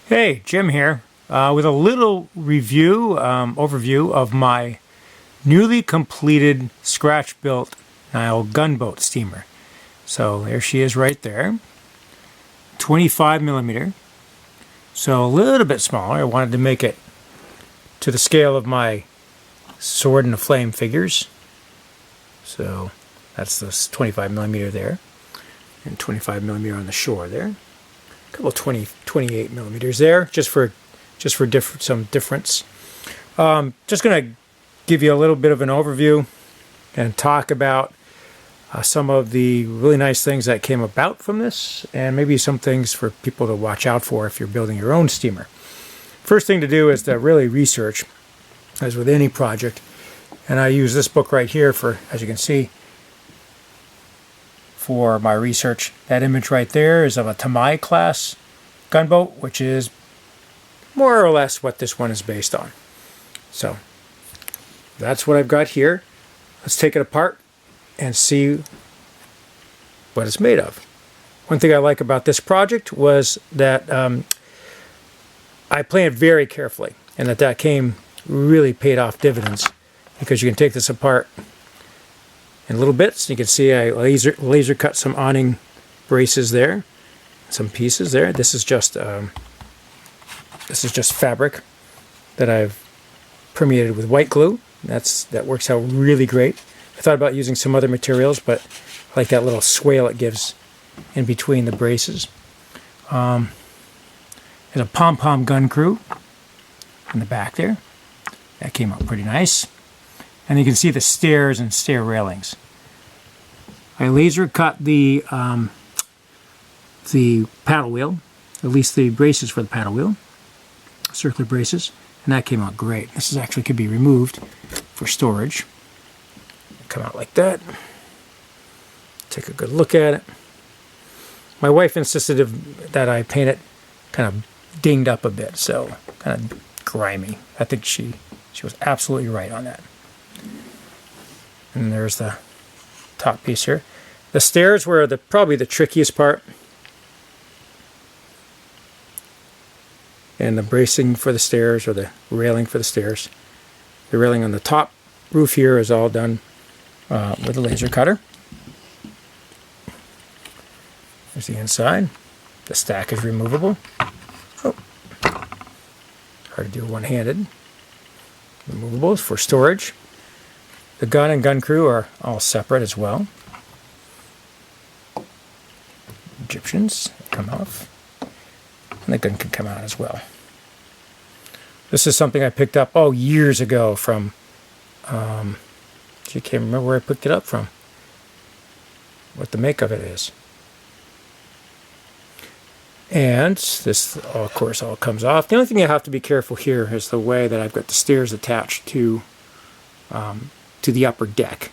Hey, Jim here, with a little overview of my newly completed scratch-built Nile gunboat steamer. So there she is right there, 25 millimeter. So a little bit smaller. I wanted to make it to the scale of my Sword in the Flame figures. So that's this 25 millimeter there, and 25 millimeter on the shore there. A couple 28 millimeters there, just for some difference. Just going to give you a little bit of an overview and talk about some of the really nice things that came about from this, and maybe some things for people to watch out for if you're building your own steamer. First thing to do is to really research, as with any project, and I use this book right here for, as you can see, for my research. That image right there is of a Tamai-class gunboat, which is more or less what this one is based on. So that's what I've got here. Let's take it apart and see what it's made of. One thing I like about this project was that I planned very carefully, and that really paid off dividends, because you can take this apart in little bits. You can see I laser cut some awning braces there, some pieces there. This is just fabric that I've permeated with white glue. That works out really great. I thought about using some other materials, but I like that little swale it gives in between the braces. There's a pom-pom gun crew in the back there. That came out pretty nice. And you can see the stairs and stair railings. I laser cut the paddle wheel, at least the braces for the paddle wheel, circular braces, and that came out great. This actually could be removed for storage. Come out like that. Take a good look at it. My wife insisted that I paint it kind of dinged up a bit, so kind of grimy. I think she was absolutely right on that. And there's the top piece here. The stairs were probably the trickiest part. And the bracing for the stairs, or the railing for the stairs. The railing on the top roof here is all done with a laser cutter. There's the inside. The stack is removable. Oh, hard to do one-handed. Removables for storage. The gun and gun crew are all separate as well. Egyptians come off. And the gun can come out as well. This is something I picked up, years ago from, I can't remember where I picked it up from. What the make of it is. And this, of course, all comes off. The only thing you have to be careful here is the way that I've got the stairs attached to the upper deck,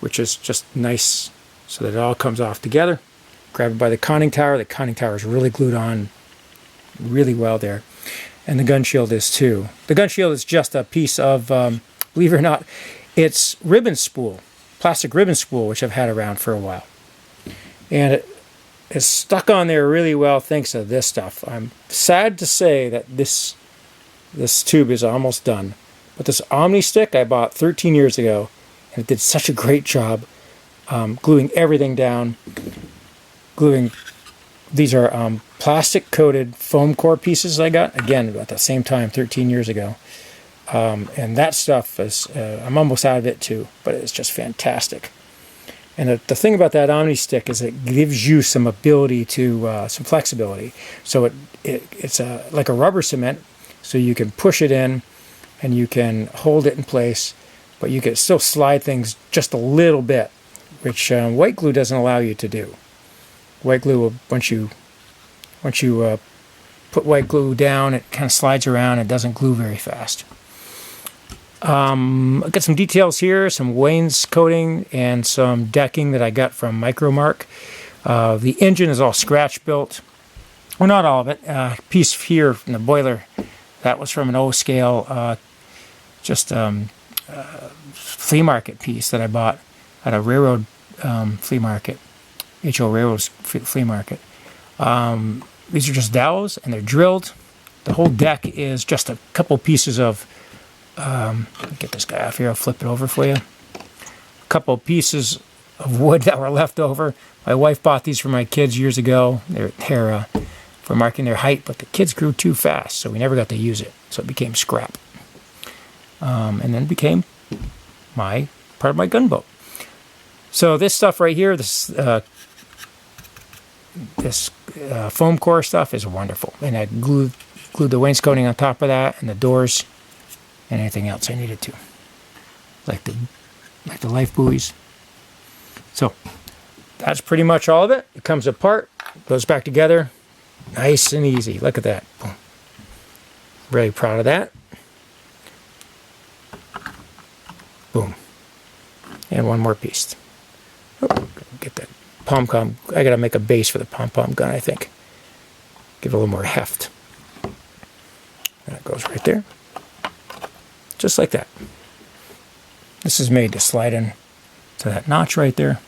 which is just nice so that it all comes off together. Grab it by the conning tower. The conning tower is really glued on really well there. And the gun shield is too. The gun shield is just a piece of, believe it or not, it's ribbon spool, plastic ribbon spool, which I've had around for a while. And it is stuck on there really well thanks to this stuff. I'm sad to say that this tube is almost done. But this Omni stick I bought 13 years ago, and it did such a great job gluing everything down. These are plastic coated foam core pieces I got, again, at the same time 13 years ago. And that stuff is, I'm almost out of it too, but it's just fantastic. And the thing about that Omni stick is it gives you some ability to, some flexibility. So it's like a rubber cement, so you can push it in and you can hold it in place, but you can still slide things just a little bit, which white glue doesn't allow you to do. White glue will, once you put white glue down, it kind of slides around and doesn't glue very fast. I've got some details here, some wainscoting and some decking that I got from Micromark. The engine is all scratch built. Well, not all of it. Piece here from the boiler, that was from an O-scale, flea market piece that I bought at a railroad flea market. HO Railroad's flea market. These are just dowels, and they're drilled. The whole deck is just a couple pieces of, get this guy off here, I'll flip it over for you. A couple pieces of wood that were left over. My wife bought these for my kids years ago. They're for marking their height, but the kids grew too fast, so we never got to use it. So it became scrap. And then became part of my gunboat. So this stuff right here, this foam core stuff is wonderful. And I glued the wainscoting on top of that, and the doors, and anything else I needed to, like the life buoys. So that's pretty much all of it. It comes apart, goes back together, nice and easy. Look at that. Boom. Really proud of that. Boom. And one more piece. Oh, get that pom-pom. I gotta make a base for the pom-pom gun, I think. Give it a little more heft. And it goes right there. Just like that. This is made to slide in to that notch right there.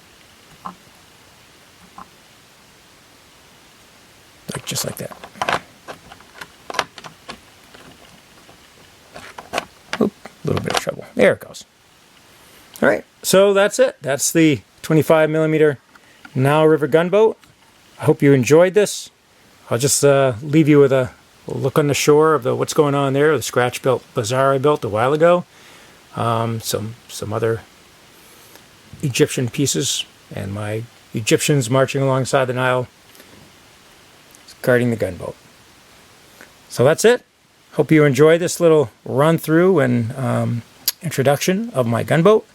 Just like that. Oop, a little bit of trouble. There it goes. All right, so that's it. That's the 25mm Nile River gunboat. I hope you enjoyed this. I'll just leave you with a look on the shore of what's going on there, the scratch-built bazaar I built a while ago. Some other Egyptian pieces, and my Egyptians marching alongside the Nile, guarding the gunboat. So that's it. Hope you enjoy this little run through and introduction of my gunboat.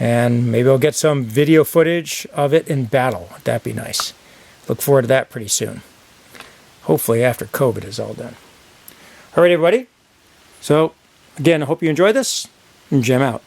And maybe I'll get some video footage of it in battle. That'd be nice. Look forward to that pretty soon. Hopefully after COVID is all done. All right, everybody. So again, I hope you enjoy this. And Jim out.